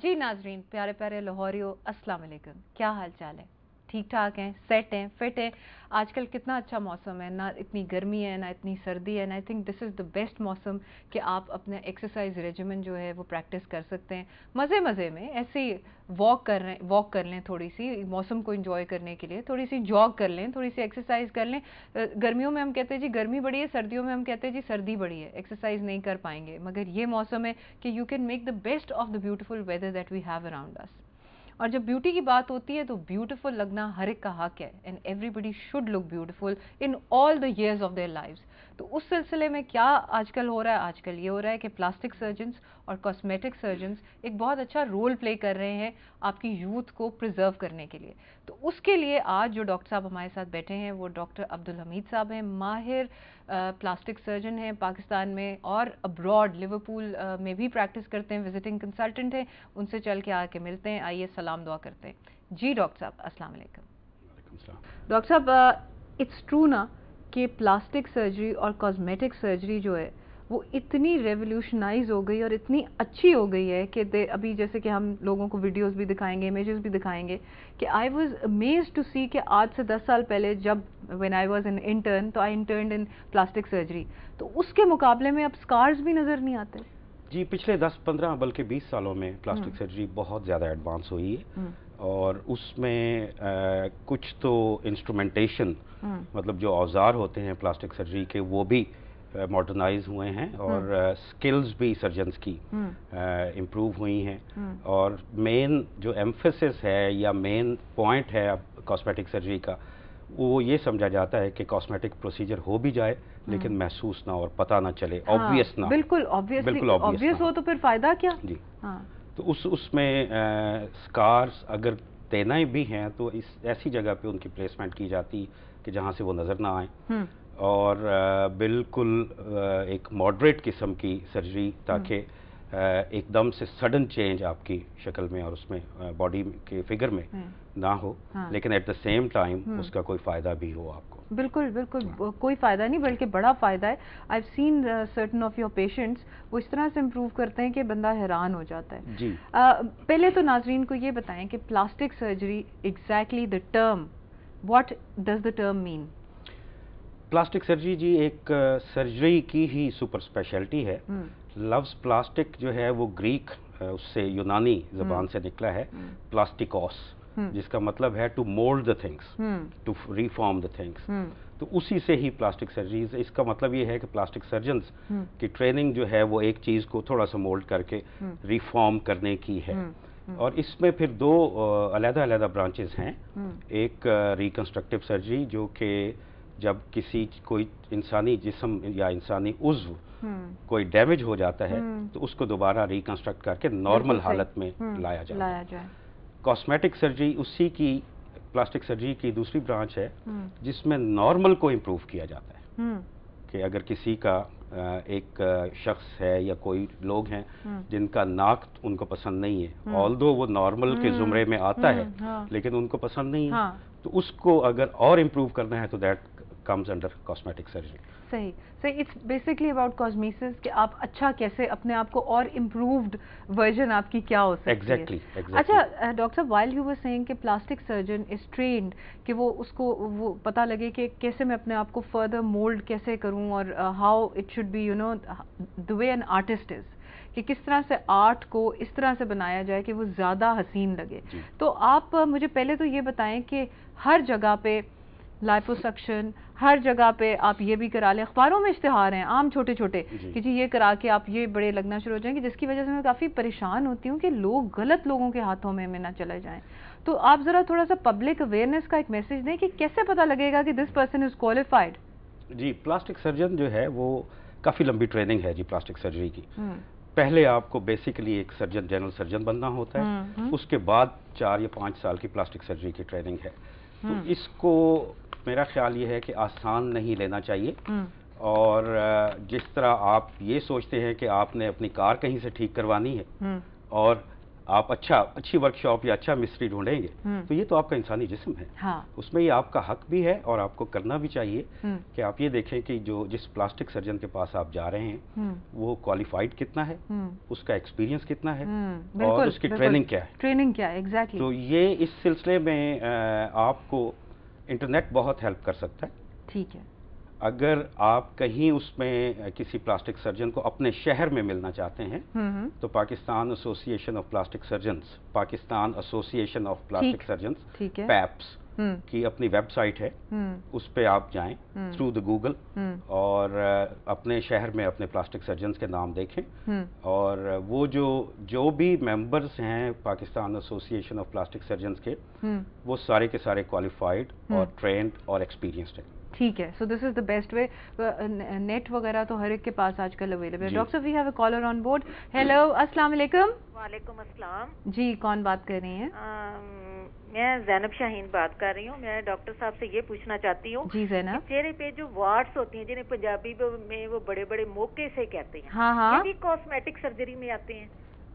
जी नाजरीन, प्यारे प्यारे लाहौरियों, अस्सलाम वालेकुम। क्या हाल चाल है? ठीक ठाक हैं, सेट हैं, फिट हैं? आजकल कितना अच्छा मौसम है, ना इतनी गर्मी है ना इतनी सर्दी है, and I think this is the best मौसम कि आप अपने एक्सरसाइज रेजिमेंट जो है वो प्रैक्टिस कर सकते हैं मज़े मज़े में। ऐसे ही वॉक कर लें, थोड़ी सी मौसम को एंजॉय करने के लिए, थोड़ी सी जॉग कर लें, थोड़ी सी एक्सरसाइज कर लें। गर्मियों में हम कहते हैं जी गर्मी बड़ी है, सर्दियों में हम कहते हैं जी सर्दी बड़ी है, एक्सरसाइज नहीं कर पाएंगे। मगर ये मौसम है कि you can make the best of the beautiful weather that we have around us. और जब ब्यूटी की बात होती है तो ब्यूटीफुल लगना हर एक का हक है, and everybody should look beautiful in all the years of their lives. तो उस सिलसिले में क्या आजकल हो रहा है? आजकल ये हो रहा है कि प्लास्टिक सर्जन्स और कॉस्मेटिक सर्जन्स एक बहुत अच्छा रोल प्ले कर रहे हैं आपकी यूथ को प्रिजर्व करने के लिए। तो उसके लिए आज जो डॉक्टर साहब हमारे साथ बैठे हैं वो डॉक्टर अब्दुल हमीद साहब हैं। माहिर प्लास्टिक सर्जन हैं पाकिस्तान में और अब्रॉड लिवरपूल में भी प्रैक्टिस करते हैं, विजिटिंग कंसल्टेंट हैं। उनसे चल के आके मिलते हैं, आइए सलाम दुआ करते हैं। जी डॉक्टर साहब, अस्सलाम वालेकुम। डॉक्टर साहब, इट्स ट्रू ना कि प्लास्टिक सर्जरी और कॉस्मेटिक सर्जरी जो है वो इतनी रेवोल्यूशनाइज हो गई और इतनी अच्छी हो गई है कि अभी जैसे कि हम लोगों को वीडियोस भी दिखाएंगे, इमेजेस भी दिखाएंगे कि आई वाज अमेज्ड टू सी कि आज से 10 साल पहले जब when I was an intern, तो आई इंटर्नड इन प्लास्टिक सर्जरी, तो उसके मुकाबले में अब स्कार्स भी नज़र नहीं आते। जी, पिछले 10-15 बल्कि 20 सालों में प्लास्टिक सर्जरी बहुत ज़्यादा एडवांस हुई है और उसमें कुछ तो इंस्ट्रूमेंटेशन मतलब जो औजार होते हैं प्लास्टिक सर्जरी के वो भी मॉडर्नाइज हुए हैं और स्किल्स भी सर्जन्स की इम्प्रूव हुई हैं। और मेन जो एम्फेसिस है या मेन पॉइंट है अब कॉस्मेटिक सर्जरी का, वो ये समझा जाता है कि कॉस्मेटिक प्रोसीजर हो भी जाए लेकिन महसूस ना और पता ना चले, ऑब्वियस ना। बिल्कुल ऑब्वियस हो तो फिर फायदा क्या? जी तो उसमें स्कार्स अगर देना ही भी हैं तो इस ऐसी जगह पे उनकी प्लेसमेंट की जाती कि जहाँ से वो नज़र ना आए, और बिल्कुल एक मॉडरेट किस्म की सर्जरी ताकि एकदम से सडन चेंज आपकी शक्ल में और उसमें बॉडी के फिगर में ना हो, लेकिन एट द सेम टाइम उसका कोई फ़ायदा भी हो आपको। बिल्कुल बिल्कुल कोई फ़ायदा नहीं बल्कि बड़ा फ़ायदा है। I have seen certain of your patients, वो इस तरह से इम्प्रूव करते हैं कि बंदा हैरान हो जाता है। जी पहले तो नाजरीन को ये बताएं कि plastic surgery exactly the term, what does the term mean? Plastic surgery जी एक सर्जरी की ही सुपर स्पेशलिटी है। लफ्ज़ प्लास्टिक जो है वो ग्रीक उससे यूनानी ज़बान से निकला है, प्लास्टिकोस, जिसका मतलब है to mould the things, to reform the things. तो उसी से ही प्लास्टिक सर्जरी, इसका मतलब ये है कि प्लास्टिक सर्जन्स की ट्रेनिंग जो है वो एक चीज़ को थोड़ा सा मोल्ड करके रिफॉर्म करने की है। और इसमें फिर दो अलग-अलग ब्रांचेस हैं। एक रिकंस्ट्रक्टिव सर्जरी जो कि जब किसी कोई इंसानी जिस्म या इंसानी उज़्व कोई डैमेज हो जाता है तो उसको दोबारा रिकंस्ट्रक्ट करके नॉर्मल हालत में लाया जाए। कॉस्मेटिक सर्जरी उसी की प्लास्टिक सर्जरी की दूसरी ब्रांच है जिसमें नॉर्मल को इम्प्रूव किया जाता है। कि अगर किसी का एक शख्स है या कोई लोग हैं जिनका नाक उनको पसंद नहीं है, ऑल्दो वो नॉर्मल के जुमरे में आता है लेकिन उनको पसंद नहीं है, तो उसको अगर और इम्प्रूव करना है तो that comes under cosmetic surgery. सही, इट्स बेसिकली अबाउट कॉस्मेसिस कि आप अच्छा कैसे अपने आप को और इम्प्रूव्ड वर्जन आपकी क्या हो सकती है। Exactly. अच्छा डॉक्टर साहब, व्हाइल यू वर सेइंग कि प्लास्टिक सर्जन इज ट्रेन्ड कि वो उसको वो पता लगे कि कैसे मैं अपने आप को फर्दर मोल्ड कैसे करूं और how it should be you know the way an artist is, कि किस तरह से आर्ट को इस तरह से बनाया जाए कि वो ज़्यादा हसीन लगे। तो आप मुझे पहले तो ये बताएं कि हर जगह पे लाइपोसक्शन, हर जगह पे आप ये भी करा लें, अखबारों में इश्तिहार हैं आम छोटे छोटे कि जी ये करा के आप ये बड़े लगना शुरू हो जाएंगे, जिसकी वजह से मैं काफ़ी परेशान होती हूँ कि लोग गलत लोगों के हाथों में ना चले जाएं। तो आप ज़रा थोड़ा सा पब्लिक अवेयरनेस का एक मैसेज दें कि कैसे पता लगेगा कि दिस पर्सन इज़ क्वालिफाइड। जी, प्लास्टिक सर्जन जो है वो काफ़ी लंबी ट्रेनिंग है जी प्लास्टिक सर्जरी की। पहले आपको बेसिकली एक सर्जन, जनरल सर्जन बनना होता है, उसके बाद 4 या 5 साल की प्लास्टिक सर्जरी की ट्रेनिंग है। तो इसको मेरा ख्याल ये है कि आसान नहीं लेना चाहिए, और जिस तरह आप ये सोचते हैं कि आपने अपनी कार कहीं से ठीक करवानी है और آپ اچھی ورکشاپ یا اچھا مستری ڈھونڈیں گے تو یہ تو آپ کا انسانی جسم ہے. ہاں. اس میں یہ آپ کا حق بھی ہے اور آپ کو کرنا بھی چاہیے کہ آپ یہ دیکھیں کہ جس پلاسٹک سرجن کے پاس آپ جا رہے ہیں وہ کوالیفائڈ کتنا ہے, اس کا ایکسپیرینس کتنا ہے اور اس کی ٹریننگ کیا ہے. ٹریننگ کیا ہے ایگزیکٹلی. تو یہ اس سلسلے میں آپ کو انٹرنیٹ بہت ہیلپ کر سکتا ہے. ٹھیک ہے. اگر آپ کہیں اس میں کسی پلاسٹک سرجن کو اپنے شہر میں ملنا چاہتے ہیں تو پاکستان ایسوسی ایشن آف پلاسٹک سرجنز, پاکستان ایسوسی ایشن آف پلاسٹک سرجنز, پیپس کی اپنی ویب سائٹ ہے, اس پہ آپ جائیں تھرو دا گوگل اور اپنے شہر میں اپنے پلاسٹک سرجنز کے نام دیکھیں اور وہ جو بھی ممبرز ہیں پاکستان ایسوسی ایشن آف پلاسٹک سرجنز کے وہ سارے کے سارے کوالیفائڈ اور ٹرینڈ اور ایکسپیرینسڈ ہیں. ٹھیک ہے. سو دس از دا بیسٹ وے. نیٹ وغیرہ تو ہر ایک کے پاس آج کل اویلیبل ہے. Doctor we have a caller on board. Hello, السلام علیکم. وعلیکم السلام. جی, کون بات کر رہی ہیں؟ میں زینب شاہین بات کر رہی ہوں. میں ڈاکٹر صاحب سے یہ پوچھنا چاہتی ہوں. جی زینب. چہرے پہ جو وارٹس ہوتی ہیں جنہیں پنجابی میں وہ بڑے بڑے موقع سے کہتے ہیں, ہاں ہاں, یہ بھی کاسمیٹک سرجری میں آتے ہیں؟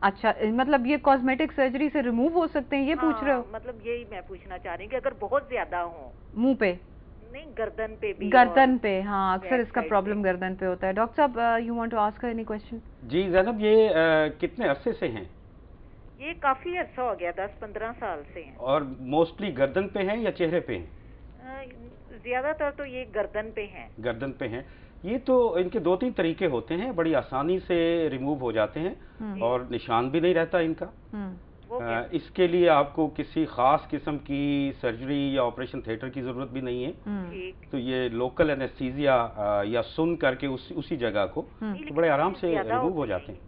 اچھا, مطلب یہ کاسمیٹک سرجری سے ریموو ہو سکتے ہیں, یہ پوچھ رہے ہو؟ مطلب یہی میں پوچھنا چاہ رہی ہوں کہ اگر بہت زیادہ ہوں. منہ پہ نہیں, گردن پہ بھی. گردن پہ, ہاں, اکثر اس کا پرابلم گردن پہ ہوتا ہے. ڈاکٹر صاحب, you want to ask any question? جی زینب, یہ کتنے عرصے سے ہیں؟ یہ کافی عرصہ ہو گیا, 10-15 سال سے ہیں. اور موسٹلی گردن پہ ہیں یا چہرے پہ ہیں؟ زیادہ تر تو یہ گردن پہ ہیں. گردن پہ ہیں. یہ تو ان کے 2-3 طریقے ہوتے ہیں, بڑی آسانی سے ریموو ہو جاتے ہیں اور نشان بھی نہیں رہتا ان کا. اس کے لیے آپ کو کسی خاص قسم کی سرجری یا آپریشن تھیٹر کی ضرورت بھی نہیں ہے. تو یہ لوکل انیستھیزیا یا سن کر کے اسی جگہ کو بڑے آرام سے ریموو ہو جاتے ہیں.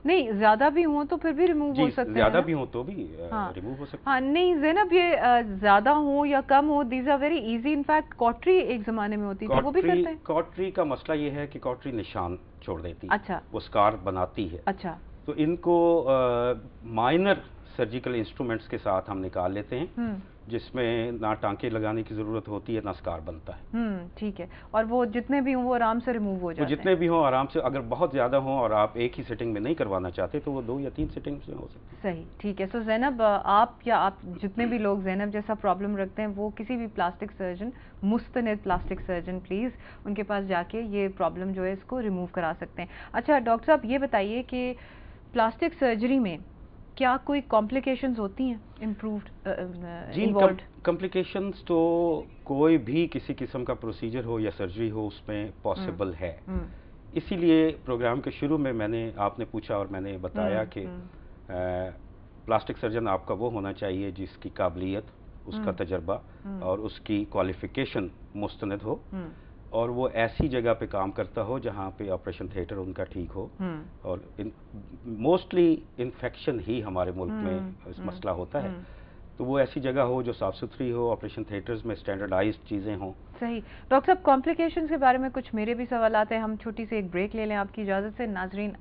نہیں, زیادہ بھی ہوں تو پھر بھی ریموو ہو سکتے ہیں. زیادہ بھی ہوں تو بھی ریموو ہو سکتے ہیں. ہاں, نہیں زینب, یہ زیادہ ہوں یا کم ہوں, these are very easy. In fact کاٹری ایک زمانے میں ہوتی تھی, وہ بھی کرتے ہیں. کاٹری کا مسئلہ یہ ہے کہ کاٹری نشان چھوڑ دیتی ہے. اچھا. وہ اسکار بناتی ہے. اچھا. تو ان کو مائنر سرجیکل انسٹرومنٹس کے ساتھ ہم نکال لیتے ہیں جس میں نہ ٹانکے لگانے کی ضرورت ہوتی ہے نہ اسکار بنتا ہے. ٹھیک ہے. اور وہ جتنے بھی ہوں وہ آرام سے ریموو ہو جاتے ہیں. جتنے بھی ہوں آرام سے. اگر بہت زیادہ ہوں اور آپ ایک ہی سیٹنگ میں نہیں کروانا چاہتے تو وہ 2 یا 3 سیٹنگز میں ہو سکتے ہیں. صحیح, ٹھیک ہے. سو زینب, آپ جتنے بھی لوگ زینب جیسا پرابلم رکھتے ہیں وہ کسی بھی پلاسٹک سرجن, مستند پلاسٹک سرجن, پلیز ان کے پاس جا کے یہ پرابلم جو ہے اس کو ریموو کرا سکتے ہیں. اچھا ڈاکٹر صاحب, یہ بتائیے کہ پلاسٹک سرجری میں کیا کوئی کمپلیکیشنز ہوتی ہیں امپرووڈ؟ جی, کمپلیکیشنز تو کوئی بھی کسی قسم کا پروسیجر ہو یا سرجری ہو اس میں پاسبل ہے. اسی لیے پروگرام کے شروع میں نے آپ نے پوچھا اور میں نے بتایا کہ پلاسٹک سرجن آپ کا وہ ہونا چاہیے جس کی قابلیت, اس کا تجربہ اور اس کی کوالیفیکیشن مستند ہو اور وہ ایسی جگہ پہ کام کرتا ہو جہاں پہ آپریشن تھیٹر ان کا ٹھیک ہو. اور موسٹلی انفیکشن ہی ہمارے ملک میں مسئلہ ہوتا ہے, تو وہ ایسی جگہ ہو جو صاف ستھری ہو, آپریشن تھیٹرز میں اسٹینڈرڈائزڈ چیزیں ہوں. صحیح. ڈاکٹر صاحب, کمپلیکیشنز کے بارے میں کچھ میرے بھی سوالات ہیں, ہم چھوٹی سی ایک بریک لے لیں آپ کی اجازت سے. ناظرین,